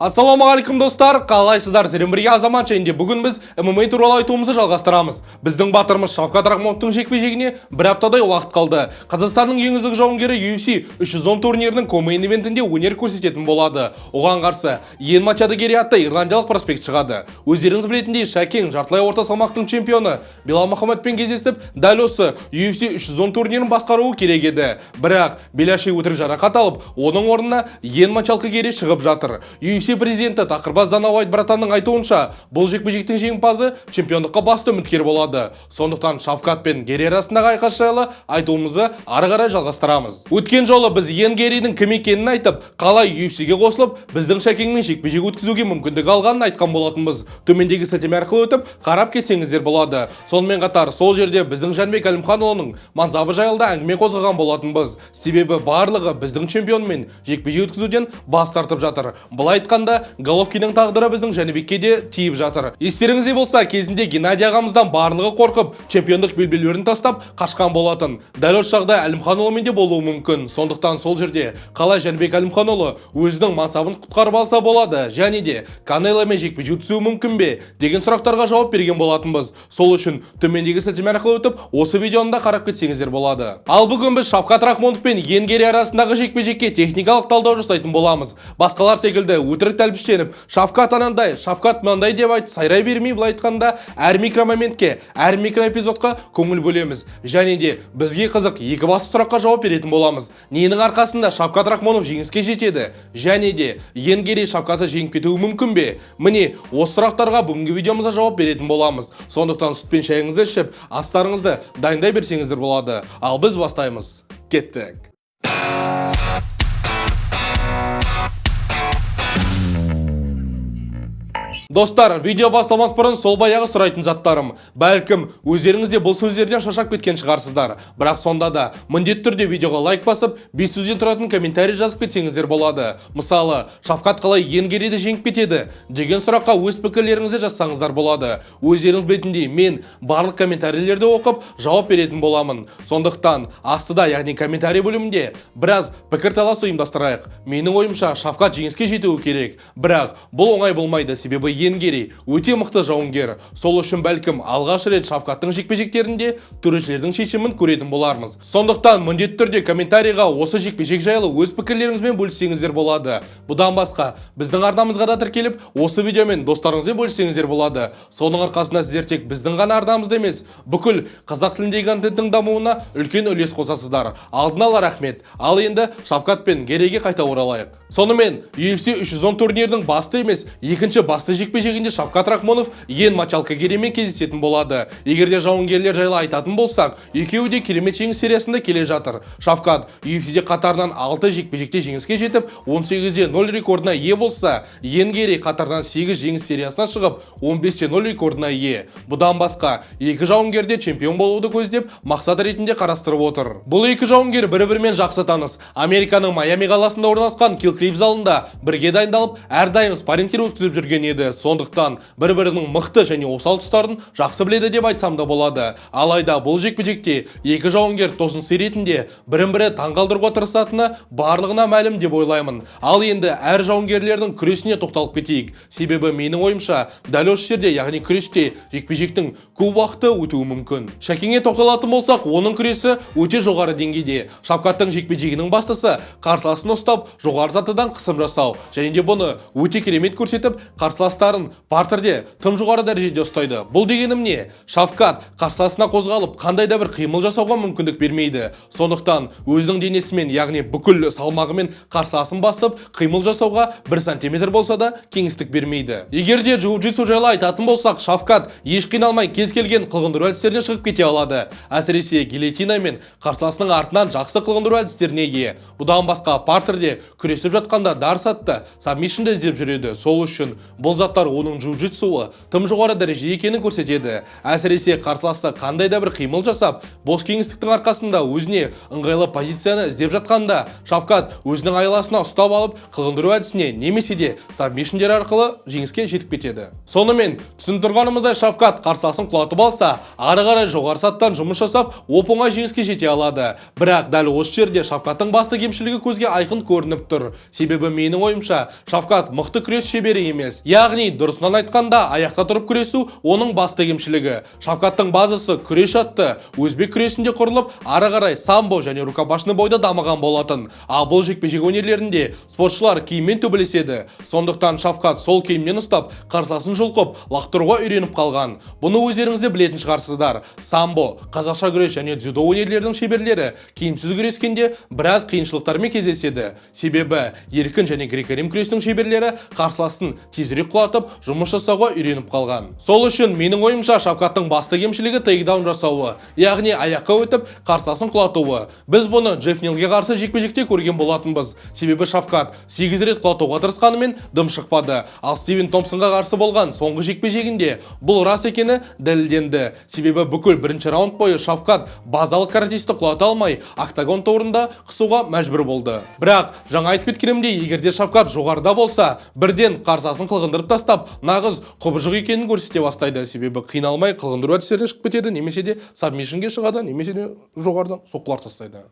Ассалаумағалейкум достар, қалайсыздар? Сіздермен бірге Азамат және бүгін біз ММА туралы айтуымызды жалғастырамыз. Біздің батырымыз Шавкат Рахмоновтың жекпе-жегіне бір аптадай уақыт қалды. Қазақстанның ең үздік жауынгері UFC 310 турнирінің комейн ивентінде өнер көрсететін болады. Оған қарсы Иен Мачадегери атты ирландиялық проспект шығады. Өздеріңіз білетіндей, Шәкең жартылай орта салмақтың чемпионы Белал Мұхаммедпен кездесіп, дәл осы UFC 310 турнирін басқаруы керек еді. Бірақ Белаши өтірік жарақат алып, оның орнына Иен Мачадегери шығып жатыр. UFC президенті Тақырбас Дана Уайт братанның айтуынша, бұл жекпе-жектің жеңімпазы чемпиондыққа басты үміткер болады. Сондықтан Шавкат пен Гери арасындағы айқас жайлы айтуымызды ары қарай жалғастырамыз. Өткен жолы біз Иен Геридің кім екенін айтып, қалай UFC-ге қосылып, біздің Шәкеңмен жекпе-жек өткізуге мүмкіндік алғанын айтқан болатынбыз. Төмендегі сілтеме арқылы өтіп, қарап кетсеңіздер болады. Сонымен қатар сол жерде біздің Жанбек Әлімханұлының мансабы жайлы әңгіме қозғаған болатынбыз. Себебі барлығы біздің чемпионмен жекпе-жек өткізуден бас тартып жатыр. Былай айтқанда, Головкиннің тағдыры біздің Жәнібекке де тиіп жатыр. Естеріңізде болса, кезінде Геннадий ағамыздан барлығы қорқып, чемпиондық белбеулерін тастап қашқан болатын. Дәл осы жағдай Әлімханұлымен де болуы мүмкін. Сондықтан сол жерде қалай Жәнібек Әлімханұлы өзінің мансабын құтқарып алса болады, және де Канеломен жекпе-жек өткізуі мүмкін бе деген сұрақтарға жауап берген болатынбыз. Сол үшін төмендегі сілтеме арқылы өтіп, осы видеоны да қарап кетсеңіздер болады. Ал бүгін біз Шавкат Рахмонов пен Иен Гери арасындағы жекпе-жекке техникалық талдау жасайтын боламыз. Басқалар секілді өтірік тәлпіштеніп, Шавкат анандай, Шавкат мынандай деп айтып сайрай бермей, былай айтқанда, әр микромоментке, әр микроэпизодқа көңіл бөлеміз. Және де бізге қызық екі басты сұраққа жауап беретін боламыз. Ненің арқасында Шавкат Рахмонов жеңіске жетеді? Және де Иен Гери Шавкатты жеңіп кетуі мүмкін бе? Міне, осы сұрақтарға бүгінгі видеомызда жауап беретін боламыз. Сондықтан сүт пен шайыңызды ішіп, астарыңызды дайындай берсеңіздер болады. Ал біз бастаймыз. Кеттік. Достар, видео басталмас бұрын сол баяғы сұрайтын заттарым. Бәлкім, өздеріңізде бұл сөздерден шашап кеткен шығарсыздар. Бірақ сонда да, міндетті түрде видеоға лайк басып, 5 сөзден тұратын комментарий жазып кетсеңіздер болады. Мысалы, Шавкат қалай Иен Гериді жеңіп кетеді деген сұраққа өз пікірлеріңізді жазсаңыздар болады. Өздеріңіз білетіндей, мен барлық комментарийлерді оқып, жауап беретін боламын. Сондықтан, астыда, яғни комментарий бөлімінде біраз пікірталас ұйымдастырайық. Менің ойымша, Шавкат жеңіске жетуі керек. Бірақ бұл оңай болмайды, себебі Иен Гери өте мықты жауынгер. Сол үшін бәлкім алғаш рет Шавкаттың жекпе-жектерінде төрешілердің шешімін көретін болармыз. Сондықтан міндетті түрде комментарийға осы жекпе-жек жайлы өз пікірлеріңізбен бөліссеңіздер болады. Бұдан басқа біздің арнамызға да тіркеліп, осы видеомен достарыңызбен бөліссеңіздер болады. Соның арқасында сіздер тек біздің ғана арнамызда емес, бүкіл қазақ тіліндегі контенттің дамуына үлкен үлес қосасыздар. Алдын ала рахмет. Ал енді Шавкат пен Гериге қайта оралайық. Сонымен UFC 310 турнирдің басты емес, екінші басты жекпе-жегінде Шавкат Рахмонов Иен Мачадегеримен кездесетін болады. Егерде жауынгерлер жайлы айтатын болсақ, екеуі де керемет жеңіс сериясында келе жатыр. Шавкат UFC-де қатарынан 6 жекпе-жекте жеңіске жетіп, 18-0 рекордына ие болса, Иен Гери қатарынан 8 жеңіс сериясына шығып, 15-0 рекордына ие. Бұдан басқа, екі жауынгерде чемпион болуды көздеп, мақсат ретінде қарастырып отыр. Бұл екі жауынгер бір-бірімен жақсы таныс. Американың Майами қаласында орналасқан Килл залында бірге дайындалып, әрдайым спаррингтер өткізіп жүрген еді. Сондықтан бір-бірінің мықты және осал тұстарын жақсы біледі деп айтсам да болады. Алайда бұл жекпе-жекте екі жауынгер тосын ретінде бірін-бірі таңғалдыруға тырысатыны барлығына мәлім деп ойлаймын. Ал енді әр жауынгерлердің күресіне тоқталып кетейік. Себебі менің ойымша, дәл осы жерде, яғни күресте жекпе-жектің көп уақыты өтуі мүмкін. Шәкеңе тоқталатын болсақ, оның күресі өте жоғары деңгейде. Шавкаттың жекпе-жегінің бастысы қарсыласын ұстап, жоғары сатыдан қысым жасау, және де бұны өте керемет көрсетіп, қарсыластарын партерде тым жоғары дәрежеде ұстайды. Бұл дегенім не? Шавкат қарсыласына қозғалып, қандай да бір қимыл жасауға мүмкіндік бермейді. Сондықтан өзінің денесімен, яғни бүкіл салмағымен қарсыласын басып, қимыл жасауға 1 сантиметр болса да кеңістік бермейді. Егерде джиу-джитсу жайлы айтатын болсақ, Шавкат еш қиналмай кез келген қылғындыру әдістеріне шығып кете алады. Әсіресе гильотина мен қарсыласының артынан жақсы қылғындыру әдістеріне ие. Бұдан басқа партерде күресіп жатқанда дарсатты, сабмишнді іздеп жүреді. Сол үшін бұл заттар оның джиу-джитсуы тым жоғары дәреже екенін көрсетеді. Әсіресе қарсыласы қандай да бір қимыл жасап, бос кеңістіктің арқасында өзіне ыңғайлы позицияны іздеп жатқанда, Шавкат өзінің айласына ұстап алып, қылғындыру әдісіне немесе де сабмишндер арқылы жеңіске жетіп кетеді. Сонымен түсініп тұрғанымыздай, Шавкат қарсыласын құлатып алса, ары қарай жоғары саттан жұмыс жасап, оп-оңай жеңіске жете алады. Бірақ дәл осы жерде Шавкаттың басты кемшілігі көзге айқын көрініп тұр. Себебі менің ойымша, Шавкат мықты күрес шебері емес. Яғни, дұрысынан айтқанда, аяқта тұрып күресу оның басты кемшілігі. Шавкаттың базасы күрес атты, өзбек күресінде құрылып, ары қарай самбо және рукопашный бойда дамыған болатын. Ал бұл жекпе-жек өнерлерінде спортшылар киіммен төбелеседі. Сондықтан Шавкат сол киімнен ұстап, қарсыласын жұлқып, лақтыруға үйреніп қалған. Бұны өздеріңіз де білетін шығарсыздар. Самбо, қазақша күрес және дзюдо өнерлерінің шеберлері киімсіз күрескенде біраз қиыншылықтармен кездеседі. Себебі еркін және грек-рим күресінің шеберлері қарсыласын тезірек құлатып, жұмыс жасауға үйреніп қалған. Сол үшін менің ойымша Шавкаттың басты кемшілігі тейкдаун жасауы, яғни аяққа өтіп, қарсыласын құлатуы. Біз бұны Джефф Нилге қарсы жекпе-жекте көрген болатынбыз. Себебі Шавкат 8 рет құлатуға тырысқанымен дым шықпады. Ал Стивен Томпсонға қарсы болған соңғы жекпе-жегінде бұл рас екені дәлелденді. Себебі бүкіл бірінші раунд бойы Шавкат базалық каратисті құлата алмай, октагон торында қысуға мәжбүр болды. Бірақ жаңа айтып кеткенімдей, егерде Шавкат жоғарыда болса, бірден қарсыласын қылғындырып тастап, нағыз құбыжық екенін көрсете бастайды. Себебі қиналмай қылғындыру әдістеріне шығып кетеді, немесе де сабмишнге шығады, немесе де жоғарыдан соққылар тастайды.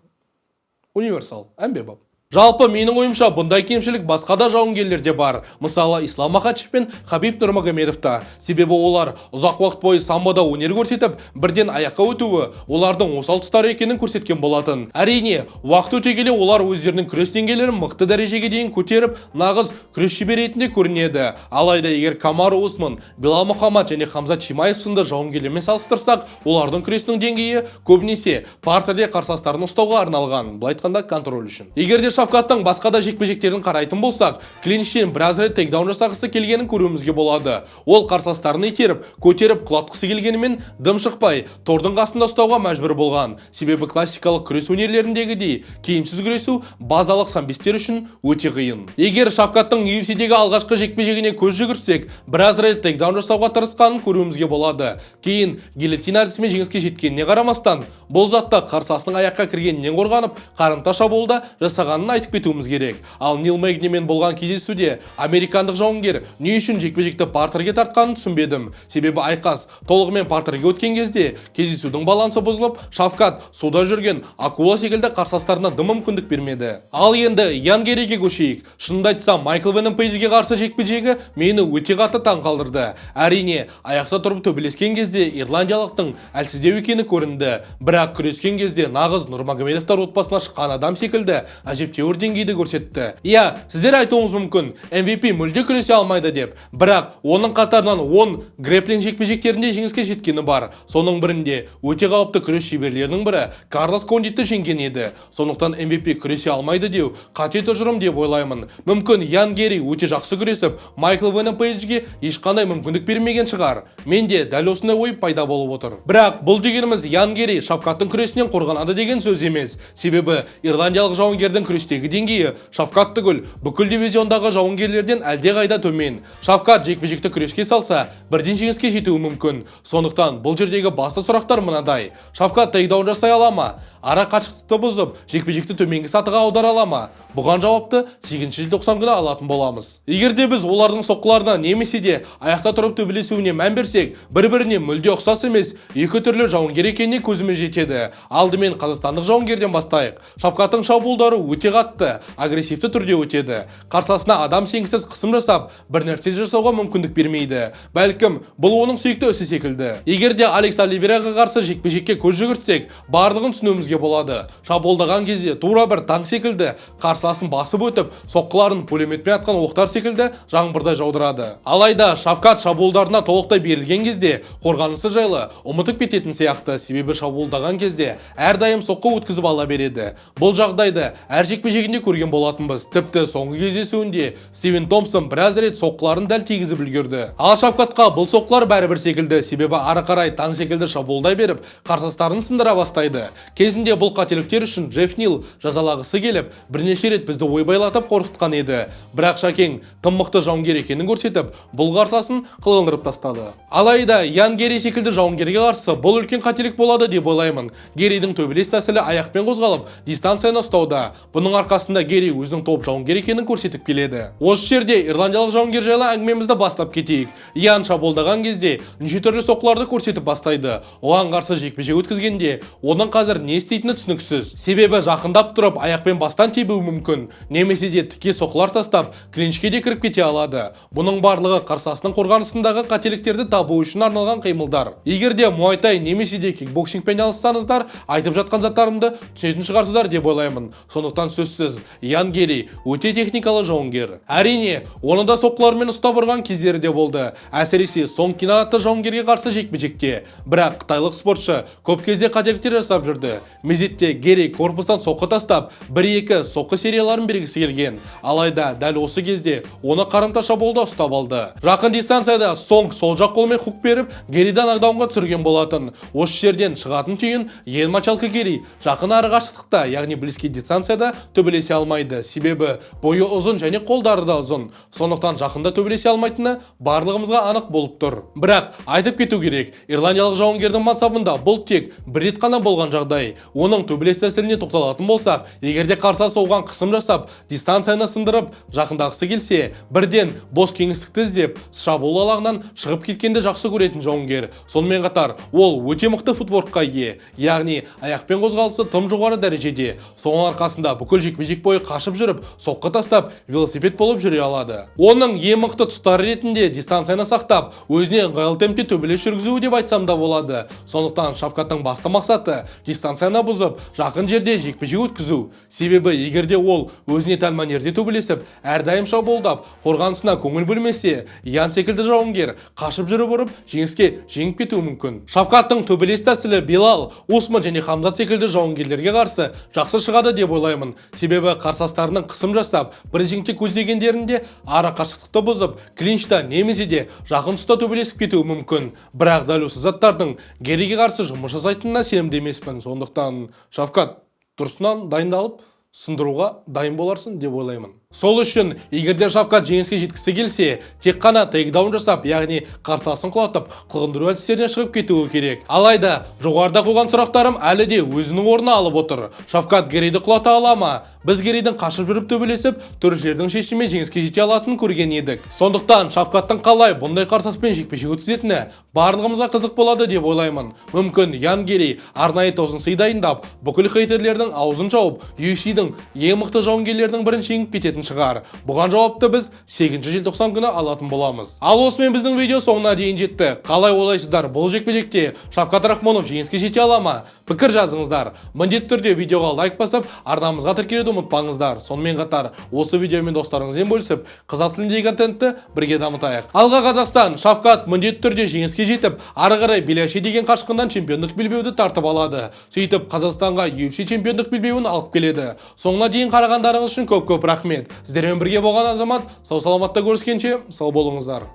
Универсал, әмбебап. Жалпы менің ойымша бұндай кемшілік басқа да жауынгерлерде бар. Мысалы, Ислам Махачев пен Хабиб Нурмагомедовта. Себебі олар ұзақ уақыт бойы самбода өнер көрсетіп, бірден аяққа өтуі олардың осал тұстары екенін көрсеткен болатын. Әрине, уақыт өте келе олар өздерінің күрес деңгейлерін мықты дәрежеге дейін көтеріп, нағыз күрес шебері ретінде көрінеді. Алайда егер Камару Усман, Белал Мухаммад және Хамзат Чимаев сынды жауынгерлермен салыстырсақ, олардың күресінің деңгейі көбінесе партерде қарсыластарын ұстауға арналған, былай айтқанда контроль үшін. Егерде Шавкаттың басқа да жекпе-жектерін қарайтын болсақ, клинчтен біраз рет тейкдаун жасағысы келгенін көруімізге болады. Ол қарсыластарын итеріп, көтеріп, құлатқысы келгенімен дым шықпай, тордың қасында ұстауға мәжбүр болған. Себебі классикалық күрес өнерлеріндегідей киімсіз күресу базалық самбистер үшін өте қиын. Егер Шавкаттың UFC-дегі алғашқы жекпе-жегіне көз жүгірсек, біраз рет тейкдаун жасауға тырысқанын көруімізге болады. Кейін гильотина әдісімен жеңіске жеткеніне қарамастан, бұл затта қарсыласының аяққа кіргенінен қорғанып, қарымта шабуылда жасағанын айтып кетуіміз керек. Ал Нил Мэгнимен болған кездесуде американдық жауынгер не үшін жекпе-жекті партерге тартқанын түсінбедім. Себебі айқас толығымен партерге өткен кезде кездесудің балансы бұзылып, Шавкат суда жүрген акула секілді қарсыластарына дым мүмкіндік бермеді. Ал енді Ян Гериге көшейік. Шынымды айтсам, Майкл Венем Пейджге қарсы жекпе-жегі мені өте қатты таң қалдырды. Әрине, аяқта тұрып төбелескен кезде ирландиялықтың әлсіздеу екені көрінді. Бірақ күрескен кезде нағыз Нурмагомедовтар отбасына шыққан адам секілді әжептәуір деңгейді көрсетті. Иә, сіздер айтуыңыз мүмкін, MVP мүлде күресе алмайды деп. Бірақ оның қатарынан 10 грэпплинг жекпе-жектерінде жеңіске жеткені бар. Соның бірінде өте қауіпті күрес шеберлерінің бірі Карлос Кондитті жеңген еді. Сондықтан MVP күресе алмайды деу қате тұжырым деп ойлаймын. Мүмкін Ян Гери өте жақсы күресіп, Майкл Венем Пейджге ешқандай мүмкіндік бермеген шығар. Менде дәл осындай ой пайда болып отыр. Бірақ бұл дегеніміз Ян Гери Шавкаттың күресінен қорғанады деген сөз емес. Себебі ирландиялық жауынгердің күрестегі деңгейі Шавкат түгіл, бүкіл дивизиондағы жауынгерлерден әлдеқайда төмен. Шавкат жекпе-жекті күреске салса, бірден жеңіске жетуі мүмкін. Сондықтан бұл жердегі басты сұрақтар мынадай: Шавкат тейкдаун жасай ала ма? Ара қашықтықты бұзып, жекпе-жекті төменгі сатыға аудара ала ма? Бұған жауапты 8 желтоқсан күні алатын боламыз. Егерде біз олардың соққыларына немесе де аяқта тұрып төбелесуіне мән берсек, бір-біріне мүлде ұқсас емес, екі түрлі жауынгер екеніне көзіміз жетеді. Алдымен қазақстандық жауынгерден бастайық. Шавкаттың шабуылдары өте қатты, агрессивті түрде өтеді. Қарсыласына адам сенгісіз қысым жасап, бір нәрсе жасауға мүмкіндік бермейді. Бәлкім, бұл оның сүйікті ісі секілді. Егерде Алекс Оливейраға қарсы жекпе-жекке көз жүгіртсек, барлығын түсінуімізге болады. Шабуылдаған кезде тура бір танк секілді қарсыласын басып өтіп, соққыларын пулеметпен атқан оқтар секілді жаңбырдай жаудырады. Алайда Шавкат шабуылдарына толықтай берілген кезде қорғанысы жайлы ұмытып кететін сияқты. Себебі шабуылдаған кезде әрдайым соққы өткізіп ала береді. Бұл жағдайды әр жекпе-жегінде көрген болатынбыз. Тіпті соңғы кездесуінде Стивен Томпсон біраз рет соққыларын дәл тигізіп үлгерді. Ал Шавкатқа бұл соққылар бәрібір секілді. Себебі ары қарай таң секілді шабуылдай беріп, қарсыластарын сындыра бастайды. Кезінде кезінде бұл қателіктер үшін Джефф Нил жазалағысы келіп, бірнеше рет бізді ойбайлатып қорқытқан еді. Бірақ Шакең тым мықты жауынгер екенін көрсетіп, бұл қарсасын қылғындырып тастады. Алайда Ян Гери секілді жауынгерге қарсы бұл үлкен қателік болады деп ойлаймын. Геридің төбелес тәсілі аяқпен қозғалып, дистанцияны ұстауда. Бұның арқасында Гери өзінің топ жауынгер екенін көрсетіп келеді. Осы жерде ирландиялық жауынгер жайлы әңгімемізді бастап кетейік. Ян шабуылдаған кезде неше түрлі соққыларды көрсетіп бастайды. Оған қарсы жекпе-жек өткізгенде оның қазір не істейтіні түсініксіз. Себебі жақындап тұрып аяқпен бастан тебуі мүмкін, немесе де тіке соққылар тастап клинчке де кіріп кете алады. Бұның барлығы қарсыласының қорғанысындағы қателіктерді табу үшін арналған қимылдар. Егер де муайтай немесе де кикбоксингпен айналыссаңыздар, айтып жатқан заттарымды түсінетін шығарсыздар деп ойлаймын. Сондықтан сөзсіз, Ян Гери өте техникалы жауынгер. Әрине, оны да соққылармен ұстап ұрған кездері де болды. Әсіресе Сон Кинан атты жауынгерге қарсы жекпе-жекте. Бірақ қытайлық спортшы көп кезде қателіктер жасап жүрді. Мезетте Гери корпустан соққы тастап, 1-2 соққы серияларын бергісі келген. Алайда дәл осы кезде оны қарымта шабуылда ұстап алды. Жақын дистанцияда Сонг сол жақ қолымен хук беріп, Гериді нокдаунға түсірген болатын. Осы жерден шығатын түйін Йен Мачалка Гери жақын ары қашықтықта, яғни близкий дистанцияда төбелесе алмайды. Себебі бойы ұзын және қолдары да ұзын. Сондықтан жақында төбелесе алмайтыны барлығымызға анық болып тұр. Бірақ айтып кету керек, ирландиялық жауынгердің мансабында бұл тек бір рет қана болған жағдай. Оның төбелес тәсіліне тоқталатын болсақ, егерде қарсыласы оған қысым жасап, дистанцияны сындырып, жақындағысы келсе, бірден бос кеңістікті іздеп, шабуыл алаңынан шығып кеткенді жақсы көретін жауынгер. Сонымен қатар, ол өте мықты футворкқа ие, яғни аяқпен қозғалысы тым жоғары дәрежеде. Соның арқасында бүкіл жекпе-жек бойы қашып жүріп, соққы тастап, велосипед болып жүре алады. Оның ең мықты тұстары ретінде дистанцияны сақтап, өзіне ыңғайлы темпте төбелес жүргізуі деп айтсам да болады. Сондықтан Шавкаттың басты мақсаты дистанцияны бұзып, жақын жерде жекпе-жек өткізу. Себебі егерде ол өзіне тән манерде төбелесіп, әрдайым шабуылдап, қорғанысына көңіл бөлмесе, Ян секілді жауынгер қашып жүріп ұрып, жеңіске жеңіп кетуі мүмкін. Шавкаттың төбелес тәсілі Белал, Осман және Хамзат секілді жауынгерлерге қарсы жақсы шығады деп ойлаймын. Себебі қарсыластарының қысым жасап, бір жеңіске көздегендерінде ара қашықтықты бұзып, клинчта немесе де жақын тұста төбелесіп кетуі мүмкін. Бірақ дәл осы заттардың Гериге қарсы жұмыс жасайтынына сенімді емеспін. Сондықтан Шавкат дұрысынан дайындалып, сындыруға дайын боларсың деп ойлаймын. Сол үшін, егерде Шавкат жеңіске жеткісі келсе, тек қана тейкдаун жасап, яғни қарсыласын құлатып, қылғындыру әдістеріне шығып кетуі керек. Алайда, жоғарыда қойған сұрақтарым әлі де өзінің орнын алып отыр. Шавкат Гериді құлата ала ма? Біз Геридің қашып жүріп төбелесіп, төрешілердің шешімімен жеңіске жете алатынын көрген едік. Сондықтан Шавкаттың қалай бұндай қарсыласпен жекпе-жек өткізетіні барлығымызға қызық болады деп ойлаймын. Мүмкін Ян Гери арнайы тосын сый дайындап, бүкіл хейтерлердің аузын жауып, UFC-дің ең мықты жауынгерлердің бірін жеңіп кететін шығар. Бұған жауапты біз 8 желтоқсан күні алатын боламыз. Ал осымен біздің видео соңына дейін жетті. Қалай ойлайсыздар, бұл жекпе-жекте Шавкат Рахмонов жеңіске жете ала ма? Пікір жазыңыздар. Міндетті түрде видеоға лайк басып, арнамызға тіркелуді ұмытпаңыздар. Сонымен қатар, осы видеомен достарыңызбен бөлісіп, қазақ тіліндегі контентті бірге дамытайық. Алға Қазақстан, Шавкат міндетті түрде жеңіске жетіп, ары қарай Беляши деген қашқындан чемпиондық белбеуді тартып алады. Сөйтіп Қазақстанға UFC чемпиондық белбеуін алып келеді. Соңына дейін қарағандарыңыз үшін көп-көп рахмет. Сіздермен бірге болған Азамат, сау саламатта көріскенше сау болыңыздар.